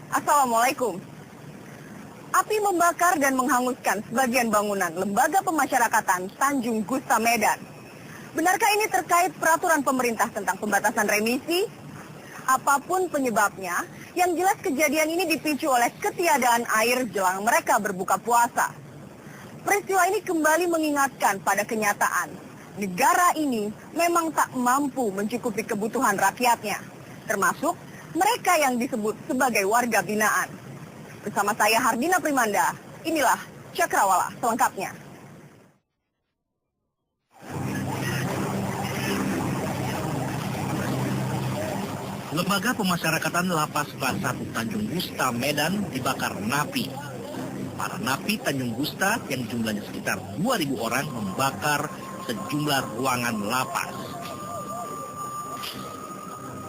Assalamualaikum. Api membakar dan menghanguskan sebagian bangunan Lembaga Pemasyarakatan Tanjung Gusta Medan. Benarkah ini terkait peraturan pemerintah tentang pembatasan remisi? Apapun penyebabnya, yang jelas kejadian ini dipicu oleh ketiadaan air jelang mereka berbuka puasa. Peristiwa ini kembali mengingatkan pada kenyataan, negara ini memang tak mampu mencukupi kebutuhan rakyatnya, termasuk mereka yang disebut sebagai warga binaan. Bersama saya Hardina Primanda, inilah Cakrawala selengkapnya. Lembaga Pemasyarakatan Lapas Kelas 1 Tanjung Gusta Medan dibakar napi. Para napi Tanjung Gusta yang jumlahnya sekitar 2.000 orang membakar sejumlah ruangan lapas.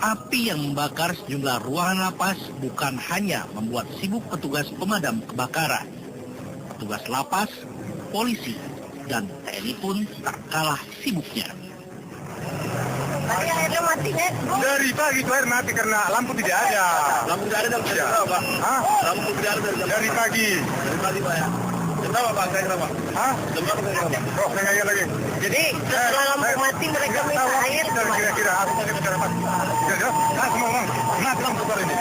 Api yang membakar sejumlah ruangan lapas bukan hanya membuat sibuk petugas pemadam kebakaran. Petugas lapas, polisi, dan TNI pun tak kalah sibuknya. Airnya matinya. Dari pagi itu air mati karena lampu tidak ada. Lampu tidak ada dari berapa, Pak? Hah? Lampu tidak ada Dari pagi. Dari pagi, Pak ya. Kenapa, Pak? Saya kenapa? Hah? Kenapa, Oh, saya nggak ingat lagi. Jadi setelah lampu mati mereka minta air. Kira-kira aku pakai bicara Pak. Nah, semua orang. Mati lampu baru ini.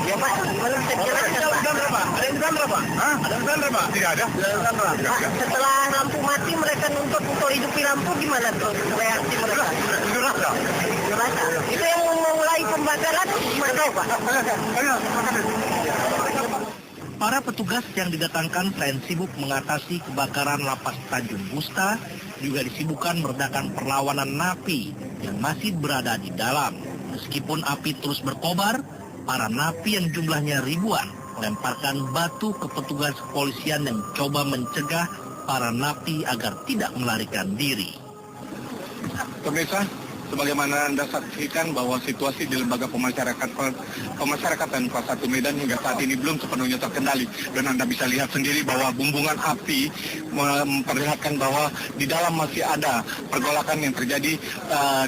Ya Pak, gimana bisa dijelaskan Pak? berapa? Ada yang Sandra, Pak? Hah? Ada yang Sandra, Pak? Tidak ada. Tidak ada Sandra. Pak, setelah lampu mati mereka nuntut untuk hidupi lampu, gimana tuh reaksi mereka? Itu rasa. Rasa. Itu yang memulai pembakaran gimana Pak? Ayo, makasih. Para petugas yang didatangkan selain sibuk mengatasi kebakaran lapas Tanjung Gusta, juga disibukkan meredakan perlawanan napi yang masih berada di dalam. Meskipun api terus berkobar, para napi yang jumlahnya ribuan melemparkan batu ke petugas kepolisian yang coba mencegah para napi agar tidak melarikan diri. Pemirsa, sebagaimana Anda saksikan bahwa situasi di Lembaga Pemasyarakatan Kelas 1 Medan hingga saat ini belum sepenuhnya terkendali. Dan Anda bisa lihat sendiri bahwa bumbungan api memperlihatkan bahwa di dalam masih ada pergolakan yang terjadi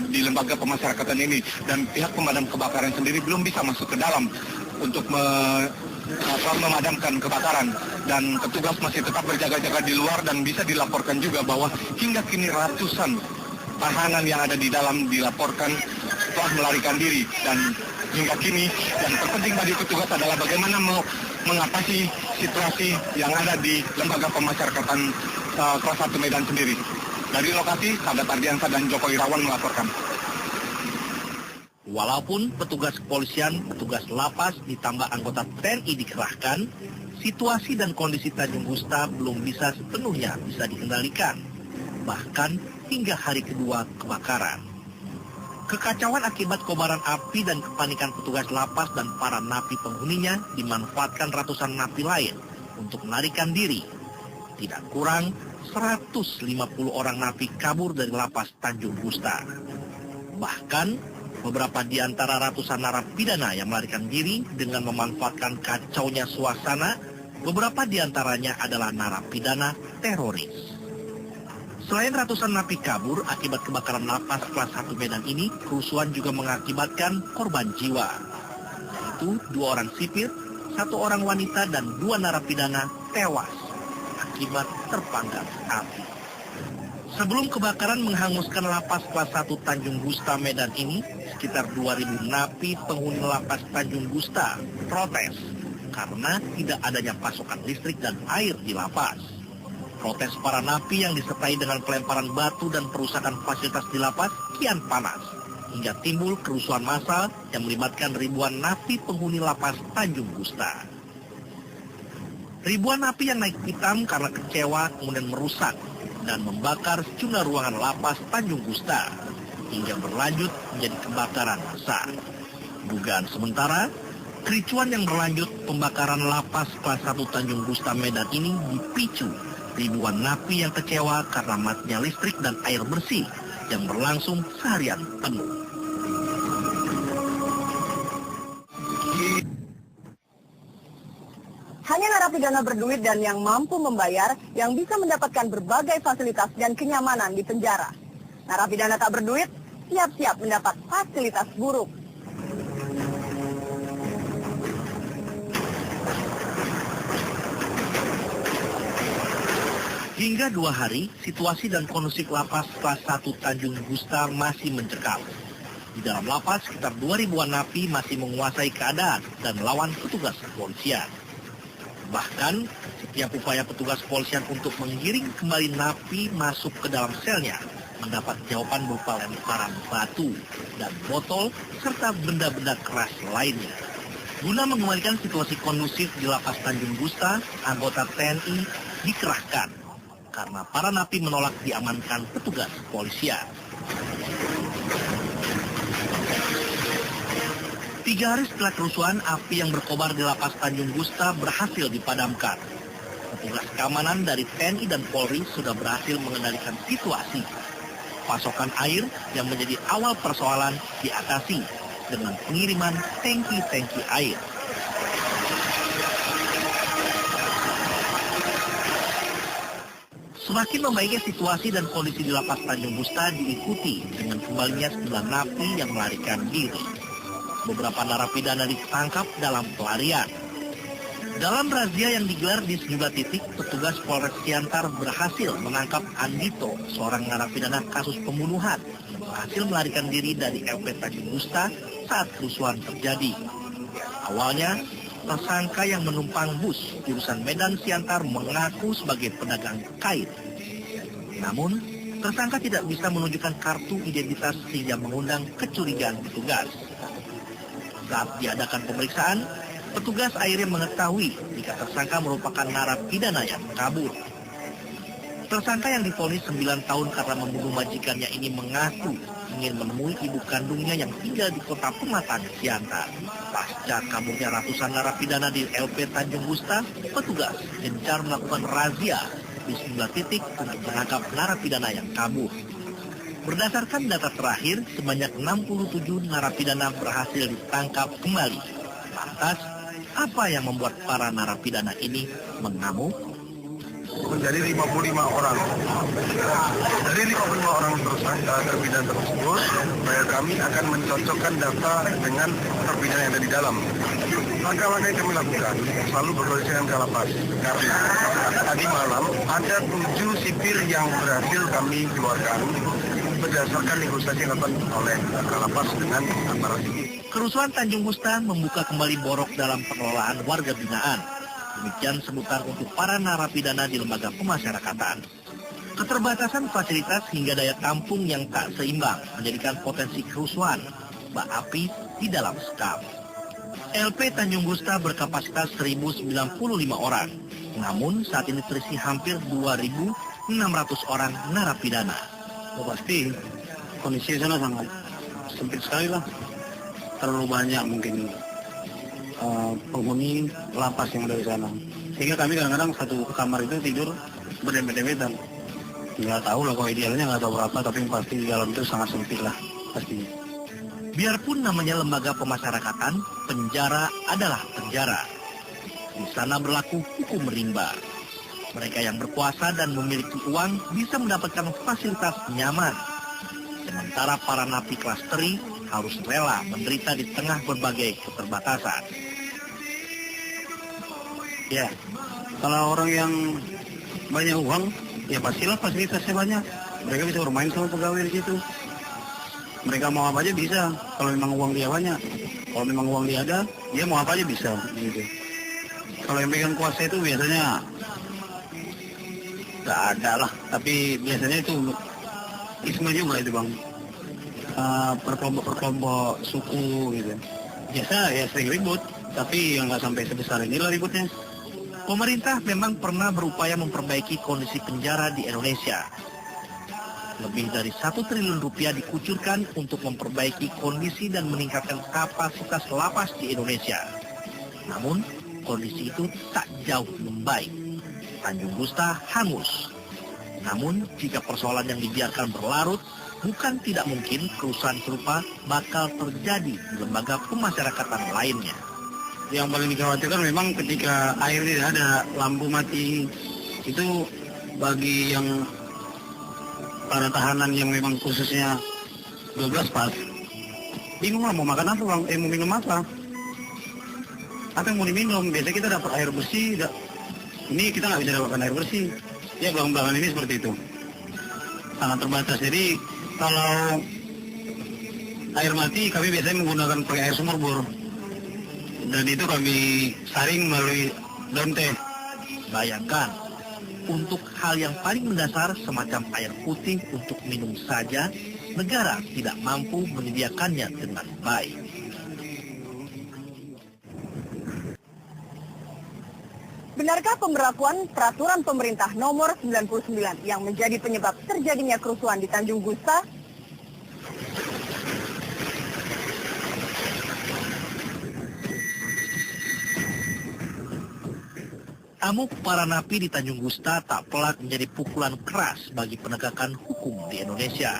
di Lembaga Pemasyarakatan ini. Dan pihak pemadam kebakaran sendiri belum bisa masuk ke dalam untuk memadamkan kebakaran. Dan petugas masih tetap berjaga-jaga di luar dan bisa dilaporkan juga bahwa hingga kini ratusan tahanan yang ada di dalam dilaporkan telah melarikan diri. Dan hingga kini yang terpenting bagi petugas adalah bagaimana mengatasi situasi yang ada di Lembaga Pemasyarakatan Kelas 1 Medan sendiri. Dari lokasi, Sadat Ardiansa dan Joko Irawan melaporkan. Walaupun petugas kepolisian, petugas lapas ditambah anggota TNI dikerahkan, situasi dan kondisi Tanjung Gusta belum bisa sepenuhnya dikendalikan. Bahkan hingga hari kedua kebakaran. Kekacauan akibat kobaran api dan kepanikan petugas lapas dan para napi penghuninya dimanfaatkan ratusan napi lain untuk melarikan diri. Tidak kurang 150 orang napi kabur dari lapas Tanjung Gusta. Bahkan beberapa di antara ratusan narapidana yang melarikan diri dengan memanfaatkan kacaunya suasana, beberapa di antaranya adalah narapidana teroris. Selain ratusan napi kabur akibat kebakaran lapas Kelas 1 Medan ini, kerusuhan juga mengakibatkan korban jiwa, yaitu 2 orang sipir, 1 orang wanita, dan 2 narapidana tewas akibat terpanggang api. Sebelum kebakaran menghanguskan lapas Kelas 1 Tanjung Gusta Medan ini, sekitar 2.000 napi penghuni lapas Tanjung Gusta protes karena tidak adanya pasokan listrik dan air di lapas. Protes para napi yang disertai dengan pelemparan batu dan perusakan fasilitas di lapas kian panas, hingga timbul kerusuhan massal yang melibatkan ribuan napi penghuni lapas Tanjung Gusta. Ribuan napi yang naik pitam karena kecewa kemudian merusak dan membakar sejumlah ruangan lapas Tanjung Gusta. hingga berlanjut menjadi kebakaran besar. Dugaan sementara, kericuan yang berlanjut pembakaran lapas kelas 1 Tanjung Gusta Medan ini dipicu ribuan napi yang kecewa karena matinya listrik dan air bersih yang berlangsung seharian penuh. Hanya narapidana berduit dan yang mampu membayar yang bisa mendapatkan berbagai fasilitas dan kenyamanan di penjara. Narapidana tak berduit siap-siap mendapat fasilitas buruk. Hingga 2 hari, situasi dan kondusif lapas kelas 1 Tanjung Gusta masih mencekam. Di dalam lapas, sekitar 2.000-an napi masih menguasai keadaan dan melawan petugas kepolisian. Bahkan, setiap upaya petugas kepolisian untuk menggiring kembali napi masuk ke dalam selnya mendapat jawaban berupa lemparan batu dan botol serta benda-benda keras lainnya. Guna mengembalikan situasi kondusif di lapas Tanjung Gusta, anggota TNI dikerahkan karena para napi menolak diamankan petugas kepolisian. 3 hari setelah kerusuhan, api yang berkobar di lapas Tanjung Gusta berhasil dipadamkan. Petugas keamanan dari TNI dan Polri sudah berhasil mengendalikan situasi. Pasokan air yang menjadi awal persoalan diatasi dengan pengiriman tangki-tangki air. Semakin membaiknya situasi dan kondisi di lapas Tanjung Gusta diikuti dengan kembalinya 9 napi yang melarikan diri. Beberapa narapidana ditangkap dalam pelarian. Dalam razia yang digelar di sejumlah titik, petugas Polres Siantar berhasil menangkap Andito, seorang narapidana kasus pembunuhan yang berhasil melarikan diri dari LP Tanjung Gusta saat kerusuhan terjadi. Awalnya, tersangka yang menumpang bus jurusan Medan Siantar mengaku sebagai pedagang kain. Namun, tersangka tidak bisa menunjukkan kartu identitas sehingga mengundang kecurigaan petugas. Saat diadakan pemeriksaan, petugas akhirnya mengetahui jika tersangka merupakan narapidana yang kabur. Tersangka yang divonis 9 tahun karena membunuh majikannya ini mengaku ingin menemui ibu kandungnya yang tinggal di kota Pematang, Siantar. Pasca kaburnya ratusan narapidana di LP Tanjung Gusta, petugas gencar melakukan razia di sejumlah titik untuk menangkap narapidana yang kabur. Berdasarkan data terakhir, sebanyak 67 narapidana berhasil ditangkap kembali. Lantas, apa yang membuat para narapidana ini mengamuk? Menjadi 55 orang. Dari 55 orang tersangka terpidana tersebut, kami akan mencocokkan data dengan terpidana yang ada di dalam. Langkah-langkah yang kami lakukan selalu berkoordinasi dengan Kalapas, karena tadi malam ada 7 sipir yang berhasil kami keluarkan berdasarkan negosiasi yang dilakukan oleh Kalapas dengan aparat ini. Kerusuhan Tanjung Gusta membuka kembali borok dalam pengelolaan warga binaan. Demikian sebutan untuk para narapidana di lembaga pemasyarakatan. Keterbatasan fasilitas hingga daya tampung yang tak seimbang menjadikan potensi kerusuhan, bak api di dalam sekam. LP Tanjung Gusta berkapasitas 1.095 orang, namun saat ini terisi hampir 2.600 orang narapidana. Pasti kondisi sana sangat sempit sekali lah. Terlalu banyak mungkin penghuni lapas yang ada di sana. Sehingga kami kadang-kadang satu kamar itu tidur berdempet-dempetan. Nggak tahu lah, kalau idealnya nggak tahu berapa, tapi pasti di dalam itu sangat sempit lah pastinya. Biarpun namanya lembaga pemasyarakatan, penjara adalah penjara. Di sana berlaku hukum rimba. Mereka yang berkuasa dan memiliki uang bisa mendapatkan fasilitas nyaman. Sementara para napi kelas teri harus rela menderita di tengah berbagai keterbatasan. Ya, kalau orang yang banyak uang, ya pastilah fasilitasnya banyak. Mereka bisa bermain sama pegawai di situ. Mereka mau apa aja bisa, kalau memang uang dia banyak. Kalau memang uang dia ada, dia mau apa aja bisa. Gitu. Kalau yang pegang kuasa itu biasanya nggak ada lah, tapi biasanya itu isme juga itu bang. Per kelompok suku gitu. Biasa ya sering ribut, tapi yang nggak sampai sebesar inilah ributnya. Pemerintah memang pernah berupaya memperbaiki kondisi penjara di Indonesia. Lebih dari 1 triliun rupiah dikucurkan untuk memperbaiki kondisi dan meningkatkan kapasitas lapas di Indonesia. Namun, kondisi itu tak jauh membaik. Tanjung Gusta hangus. Namun, jika persoalan yang dibiarkan berlarut, bukan tidak mungkin kerusuhan serupa bakal terjadi di lembaga pemasyarakatan lainnya. Yang paling dikhawatirkan memang ketika air tidak ada, lampu mati, itu bagi yang para tahanan yang memang khususnya 12 pas, bingung lah mau makan apa bang, mau minum apa yang mau diminum. Biasanya kita dapat air bersih, ini kita nggak bisa dapatkan air bersih. Ya belakang-belakang ini seperti itu, sangat terbatas. Jadi kalau air mati kami biasanya menggunakan pakai air sumur bor, dan itu kami saring melalui daun teh. Bayangkan, untuk hal yang paling mendasar semacam air putih untuk minum saja, negara tidak mampu menyediakannya dengan baik. Benarkah pemberlakuan peraturan pemerintah nomor 99 yang menjadi penyebab terjadinya kerusuhan di Tanjung Gusta? Amuk para napi di Tanjung Gusta tak pelak menjadi pukulan keras bagi penegakan hukum di Indonesia.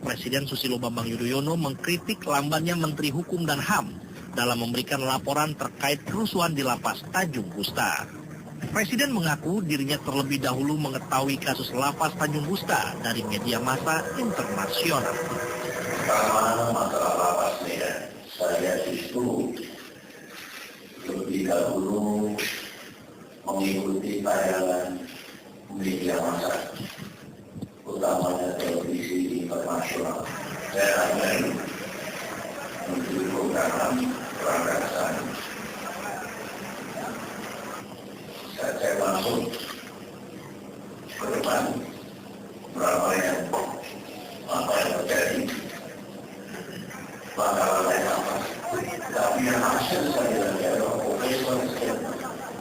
Presiden Susilo Bambang Yudhoyono mengkritik lambannya Menteri Hukum dan HAM dalam memberikan laporan terkait kerusuhan di lapas Tanjung Gusta. Presiden mengaku dirinya terlebih dahulu mengetahui kasus lapas Tanjung Gusta dari media massa internasional. Pertama, masalah lapas Medan. Saya justru lebih dahulu mengikuti tayangan media massa, utamanya televisi internasional. Saya ramai untuk program perangkatan. Saya masuk ke depan berapa yang apa yang terjadi, bakalan lain apa. Tapi yang hasil saya adalah profesor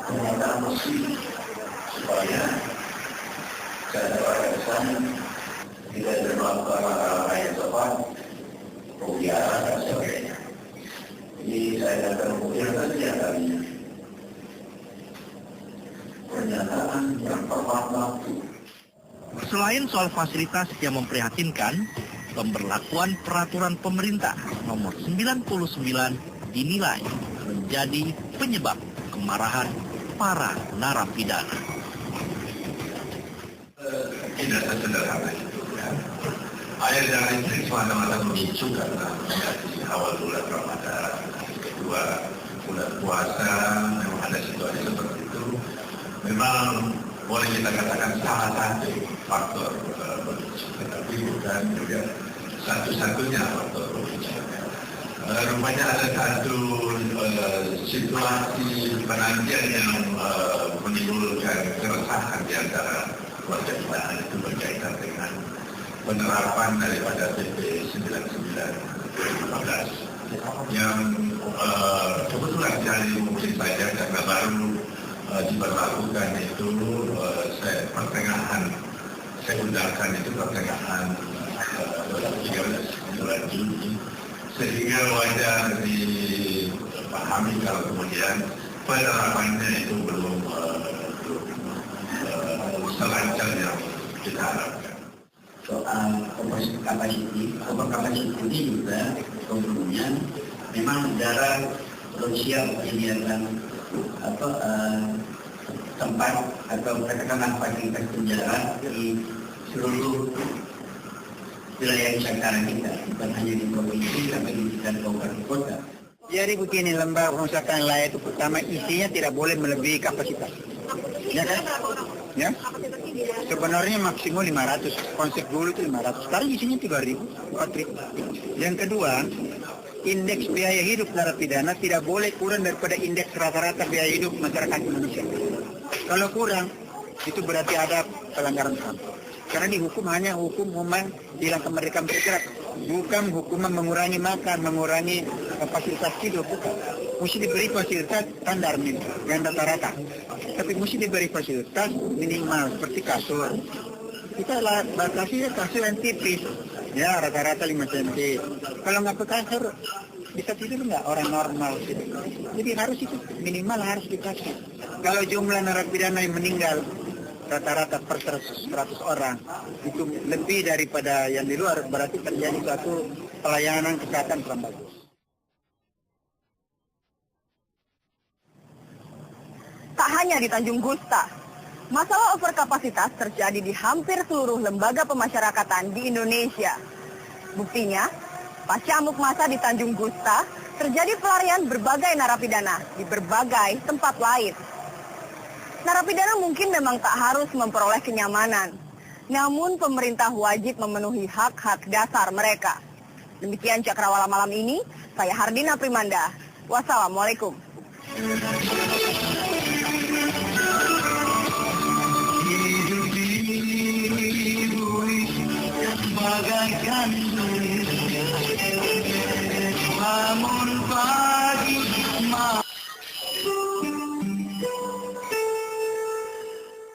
ternyata mesti supaya saya dapat kesan tidak melakukan langkah-langkah yang tepat, pembiaran dan sebagainya. Jadi saya akan kemudian saja kalinya pernyataan yang tepat waktu. Selain soal fasilitas yang memprihatinkan, pemberlakuan peraturan pemerintah nomor 99 dinilai menjadi penyebab kemarahan para narapidana. Tidak sesederhana itu ya. Air dan listrik semata-mata memicu karena di awal bulan Ramadan, kedua bulan puasa, memang ada situasi seperti itu. Memang boleh kita katakan salah satu faktor pemicu, tetapi bukan juga satu-satunya faktor pemicu. Rupanya ada satu situasi penantian yang menimbulkan keresahan di antara warga binaan itu berkaitan dengan penerapan daripada PP 99 2015 yang kebetulan dari mungkin saja karena baru diberlakukan itu saya undangkan itu pertengahan 2013 bulan Juni, sehingga wajar dipahami kalau kemudian penerapannya itu belum selancar yang kita harapkan. Soal kapasiti ini juga umumnya memang jarang siap menyediakan tempat atau katakanlah fasilitas penjara di seluruh wilayah Nusantara kita, bukan hanya di provinsi tapi di kabupaten kota. Jadi begini, lembaga pemasyarakatan layak itu pertama isinya tidak boleh melebihi kapasitas. Ya kan? Ya? Sebenarnya maksimal 500, konsep dulu itu 500, sekarang isinya 3.000, 4.000. Yang kedua, indeks biaya hidup narapidana tidak boleh kurang daripada indeks rata-rata biaya hidup masyarakat Indonesia. Kalau kurang, itu berarti ada pelanggaran HAM. Karena dihukum hanya hukuman hilang kemerdekaan bergerak, bukan hukuman mengurangi makan, mengurangi fasilitas hidup, bukan. Mesti diberi fasilitas standar yang rata-rata, tapi mesti diberi fasilitas minimal seperti kasur, kita batasi kasur yang tipis, ya rata-rata 5 cm. Kalau nggak pakai kasur, bisa tidur nggak orang normal gitu. Jadi harus itu minimal harus dikasih. Kalau jumlah narapidana yang meninggal rata-rata per 100 orang itu lebih daripada yang di luar, berarti terjadi suatu pelayanan kesehatan kurang bagus. Tak hanya di Tanjung Gusta, masalah overkapasitas terjadi di hampir seluruh lembaga pemasyarakatan di Indonesia. Buktinya, pasca amuk massa di Tanjung Gusta, terjadi pelarian berbagai narapidana di berbagai tempat lain. Narapidana mungkin memang tak harus memperoleh kenyamanan, namun pemerintah wajib memenuhi hak-hak dasar mereka. Demikian Cakrawala malam ini, saya Hardina Primanda. Wassalamualaikum. Hidup di bumi bagaikan